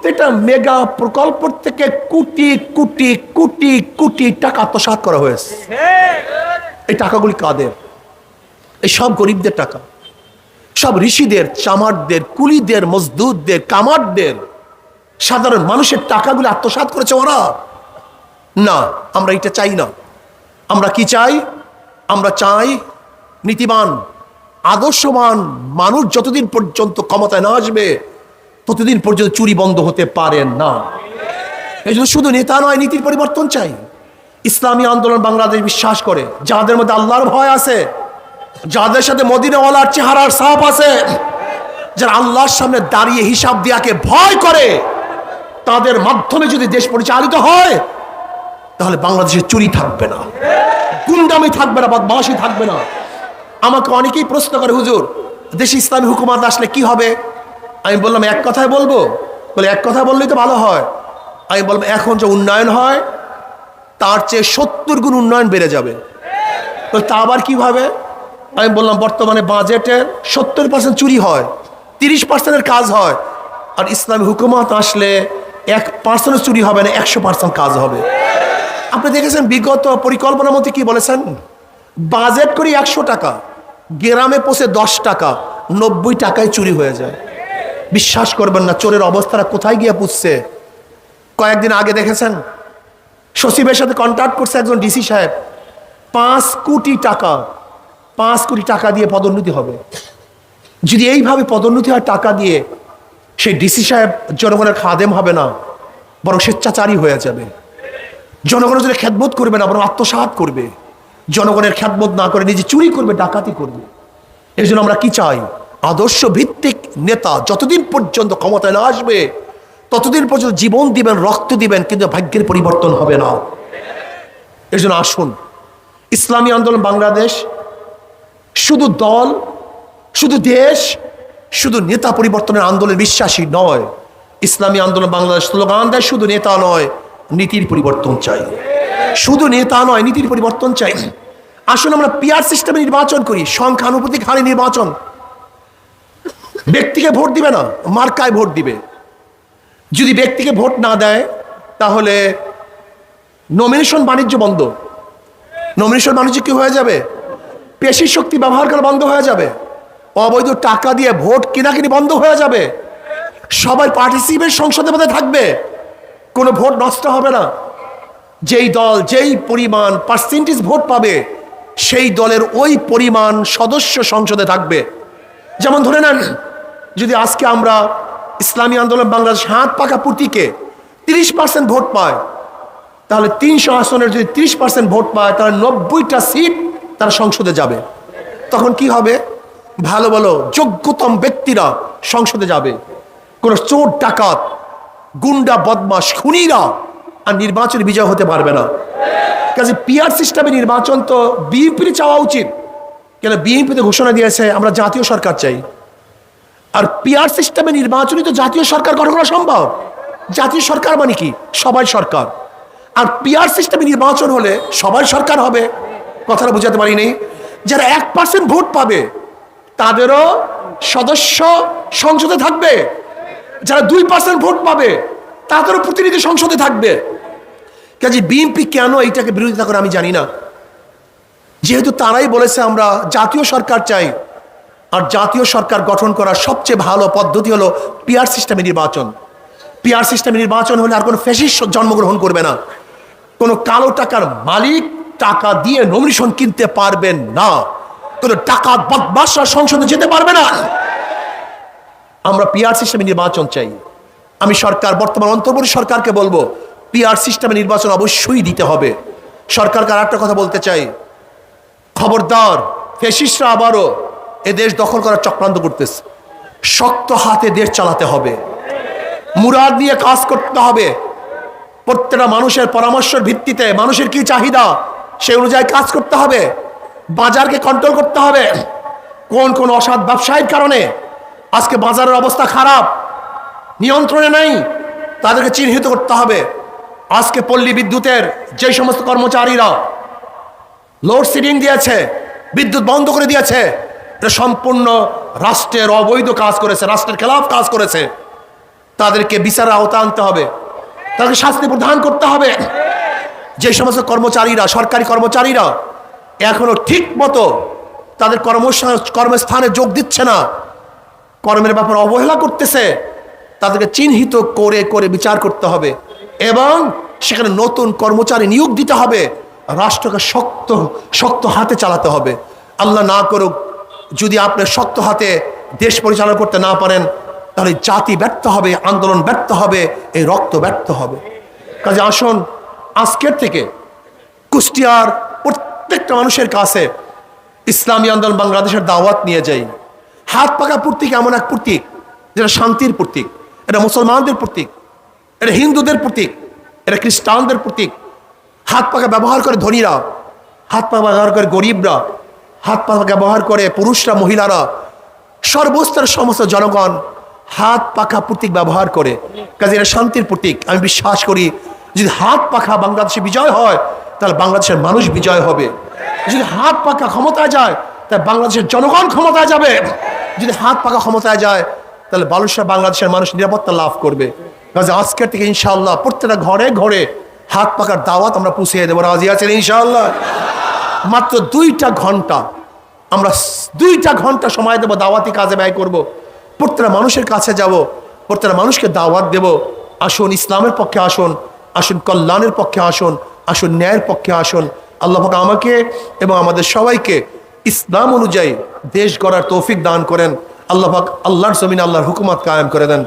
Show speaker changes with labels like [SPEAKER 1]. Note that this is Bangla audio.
[SPEAKER 1] প্রত্যেকটা মেগা প্রকল্প থেকে কোটি কোটি কোটি কোটি টাকা আত্মসাৎ করা হয়েছে। এই টাকাগুলি কাদের? এই সব গরিবদের টাকা, সব ঋষিদের, চামারদের, কুলিদের, মজদুরদের, কামারদের, সাধারণ মানুষের টাকাগুলি আত্মসাৎ করেছে ওরা। না, আমরা এটা চাই না। আমরা কি চাই? আমরা চাই নীতিবান, আদর্শবান মানুষ যতদিন পর্যন্ত ক্ষমতায় না আসবে ততদিন পর্যন্ত চুরি বন্ধ হতে পারে না। এই জন্য শুধু নেতা নয়, নীতির পরিবর্তন চাই। ইসলামী আন্দোলন বাংলাদেশ বিশ্বাস করে যাদের মধ্যে আল্লাহর ভয় আছে, যাদের সাথে মদিনাওয়ালার চেহারার ছাপ আছে, যারা আল্লাহর সামনে দাঁড়িয়ে হিসাব দিয়াকে ভয় করে, তাদের মাধ্যমে যদি দেশ পরিচালিত হয় তাহলে বাংলাদেশে চুরি থাকবে না, গুন্ডামি থাকবে না, বদমাশি থাকবে না। আমাকে অনেকেই প্রশ্ন করে, হুজুর দেশে ইসলামী হুকুমত আসলে কি হবে? আমি বললাম এক কথায় বলবো। বলে এক কথা বললেই তো ভালো হয়। আমি বললাম এখন যে উন্নয়ন হয় তার চেয়ে 70 গুণ উন্নয়ন বেড়ে যাবে। তা আবার কিভাবে? আমি বললাম বর্তমানে বাজেটের 70% চুরি হয়, 30%-এর কাজ হয়, আর ইসলামী হুকুমত আসলে 1% চুরি হবে না, 100% কাজ হবে। আপনি দেখেছেন বিগত পরিকল্পনার মধ্যে কি বলেছেন? বাজেট করি 100 টাকা, গ্রামে পৌঁছে 10 টাকা, 90 টাকায় চুরি হয়ে যায়। বিশ্বাস করবেন না চোরের অবস্থাটা কোথায় গিয়ে পুষছে। কয়েকদিন আগে দেখেছেন সচিবের সাথে কন্ট্যাক্ট করছে একজন ডিসি সাহেব, 5 কোটি টাকা দিয়ে পদোন্নতি হবে। যদি এইভাবে পদোন্নতি হয় টাকা দিয়ে, সেই ডিসি সাহেব জনগণের খাদেম হবে না, বরং স্বেচ্ছাচারী হয়ে যাবে। জনগণের জন্য খেদমত করবে না, বরং আত্মসাৎ করবে। জনগণের খেদমত না করে নিজে চুরি করবে, ডাকাতি করবে। এই জন্য আমরা কি চাই? আদর্শ ভিত্তিক নেতা যতদিন পর্যন্ত ক্ষমতায় না আসবে ততদিন পর্যন্ত জীবন দিবেন, রক্ত দিবেন, কিন্তু ভাগ্যের পরিবর্তন হবে না। এই জন্য আসুন, ইসলামী আন্দোলন বাংলাদেশ শুধু দল, শুধু দেশ, শুধু নেতা পরিবর্তনের আন্দোলনে বিশ্বাসী নয়। ইসলামী আন্দোলন বাংলাদেশ স্লোগান দেয় শুধু নেতা নয়, নীতির পরিবর্তন চাই। শুধু নেতা নয়, নীতির পরিবর্তন চাই। আসুন আমরা পিআর সিস্টেমে নির্বাচন করি, সংখ্যানুপাতিক হারে নির্বাচন। ব্যক্তিকে ভোট দিবে না, মার্কায় ভোট দিবে। যদি ব্যক্তিকে ভোট না দেয় তাহলে নমিনেশন বাণিজ্য বন্ধ। নমিনেশন বাণিজ্য কি হয়ে যাবে? পেশির শক্তি ব্যবহার করা বন্ধ হয়ে যাবে। অবৈধ টাকা দিয়ে ভোট কিনাকিনি বন্ধ হয়ে যাবে। সবাই পার্টিসিপেট সংসদের মধ্যে থাকবে, কোনো ভোট নষ্ট হবে না। যেই দল যেই পরিমাণ পার্সেন্টেজ ভোট পাবে সেই দলের ওই পরিমাণ সদস্য সংসদে থাকবে। যেমন ধরে নেন, যদি আজকে আমরা ইসলামী আন্দোলন বাংলাদেশ হাত পাকা প্রতীকে 30% ভোট পায়, তাহলে 300 আসনের যদি 30% ভোট পায় তাহলে 90টা সিট তারা সংসদে যাবে। তখন কি হবে? ভালো ভালো যোগ্যতম ব্যক্তিরা সংসদে যাবে। কোন চোর ডাকাত, গুন্ডা, বদমাশ, খুনিরা আর নির্বাচনে বিজয় হতে পারবে না। কাজে পিআর সিস্টেমে নির্বাচন তো বিএনপির চাওয়া উচিত। কেন? বিএনপি তো ঘোষণা দিয়েছে আমরা জাতীয় সরকার চাই। আর পিআর সিস্টেমে নির্বাচনই তো জাতীয় সরকার গঠন করা সম্ভব। জাতীয় সরকার মানে কি? সবাই সরকার। আর পিআর সিস্টেমে নির্বাচন হলে সবাই সরকার হবে। কথাটা বুঝাতে পারিনি? যারা 1% ভোট পাবে তাদেরও সদস্য সংসদে থাকবে, যারা 2% ভোট পাবে তাদেরও প্রতিনিধি সংসদে থাকবে। কাজে বিএনপি কেন এইটাকে বিরোধিতা করে আমি জানি না। যেহেতু তারাই বলেছে আমরা জাতীয় সরকার চাই, আর জাতীয় সরকার গঠন করার সবচেয়ে ভালো পদ্ধতি হলো পিআর সিস্টেমে নির্বাচন। পিআর সিস্টেমে নির্বাচন হলে আর কোনো ফ্যাসিস্ট জন্মগ্রহণ করবে না। কোনো কালো টাকার মালিক টাকা দিয়ে নমিনেশন কিনতে পারবেন না। কোনো ডাকাত বদমাশরা সংসদে যেতে পারবে না। আমরা পিআর সিস্টেমে নির্বাচন চাই। আমি সরকার, বর্তমান অন্তর্বর্তী সরকারকে বলবো পিআর সিস্টেমে নির্বাচন অবশ্যই দিতে হবে। সরকারকে আর একটা কথা বলতে চাই, খবরদার, ফ্যাসিস্টরা আবারও এ দেশ দখল করার চক্রান্ত করতেছে। শক্ত হাতে দেশ চালাতে হবে, মুরাদ নিয়ে কাজ করতে হবে। প্রত্যেকটা মানুষের পরামর্শের ভিত্তিতে মানুষের কি চাহিদা সেই অনুযায়ী কাজ করতে হবে। বাজারকে কন্ট্রোল করতে হবে। কোন কোন অসৎ ব্যবসায়ীর কারণে আজকে বাজারের অবস্থা খারাপ, নিয়ন্ত্রণে নাই, তাদেরকে চিহ্নিত করতে হবে। আজকে পল্লী বিদ্যুতের যে সমস্ত কর্মচারীরা লোডশেডিং দিয়েছে, বিদ্যুৎ বন্ধ করে দিয়েছে, এটা সম্পূর্ণ রাষ্ট্রের অবৈধ কাজ করেছে, রাষ্ট্রের খেলাফ কাজ করেছে। তাদেরকে বিচারের আওতা আনতে হবে, তাদেরকে শাস্তি প্রদান করতে হবে। যে সমস্ত কর্মচারীরা, সরকারি কর্মচারীরা এখনো ঠিক মতো তাদের কর্মস্থানে যোগ দিচ্ছে না, কর্মের ব্যাপারে অবহেলা করতেছে, তাদেরকে চিহ্নিত করে করে বিচার করতে হবে এবং সেখানে নতুন কর্মচারী নিয়োগ দিতে হবে। রাষ্ট্রকে শক্ত শক্ত হাতে চালাতে হবে। আল্লাহ না করুক, যদি আপনি শক্ত হাতে দেশ পরিচালনা করতে না পারেন, তাহলে জাতি ব্যর্থ হবে, আন্দোলন ব্যর্থ হবে, এই রক্ত ব্যর্থ হবে। কাজে আসুন আজকের থেকে কুষ্টিয়ার প্রত্যেকটা মানুষের কাছে ইসলামী আন্দোলন বাংলাদেশের দাওয়াত নিয়ে যাই। হাত পাকা প্রতীক এমন এক প্রতীক যেটা শান্তির প্রতীক, এটা মুসলমানদের প্রতীক, এটা হিন্দুদের প্রতীক, এটা খ্রিস্টানদের প্রতীক। হাত পাকা ব্যবহার করে ধনীরা, হাত পাকা ব্যবহার করে গরিবরা, হাত পাকা ব্যবহার করে পুরুষরা, মহিলারা, সর্বস্তরের সমস্ত জনগণ হাত পাখা প্রতীক ব্যবহার করে। কাজে এটা শান্তির প্রতীক। আমি বিশ্বাস করি যদি হাত পাখা বাংলাদেশে বিজয় হয়, তাহলে বাংলাদেশের মানুষ বিজয় হবে। যদি হাত পাখা ক্ষমতায় যায়, তাহলে বাংলাদেশের জনগণ ক্ষমতায় যাবে। যদি হাত পাখা ক্ষমতায় যায়, তাহলে বাংলাদেশের মানুষ নিরাপত্তা লাভ করবে। কাজে আজকের থেকে ইনশাআল্লাহ প্রত্যেকটা ঘরে ঘরে হাত পাখার দাওয়াত আমরা পুষিয়ে দেবো। রাজি আছেন ইনশাআল্লাহ? মাত্র 2টা ঘন্টা, আমরা 2টা ঘন্টা সময় দেবো, দাওয়াতি কাজে ব্যয় করব। প্রত্যেকটা মানুষের কাছে যাব, প্রত্যেকটা মানুষকে দাওয়াত দেব। আসুন ইসলামের পক্ষে আসুন, আসুন কল্যাণের পক্ষে আসুন, আসুন ন্যায়ের পক্ষে আসুন। আল্লাহ পাক আমাকে এবং আমাদের সবাইকে ইসলাম অনুযায়ী দেশ গড়ার তৌফিক দান করেন। আল্লাহ পাক আল্লাহর জমিনে আল্লাহর হুকুমত কায়েম করে দেন।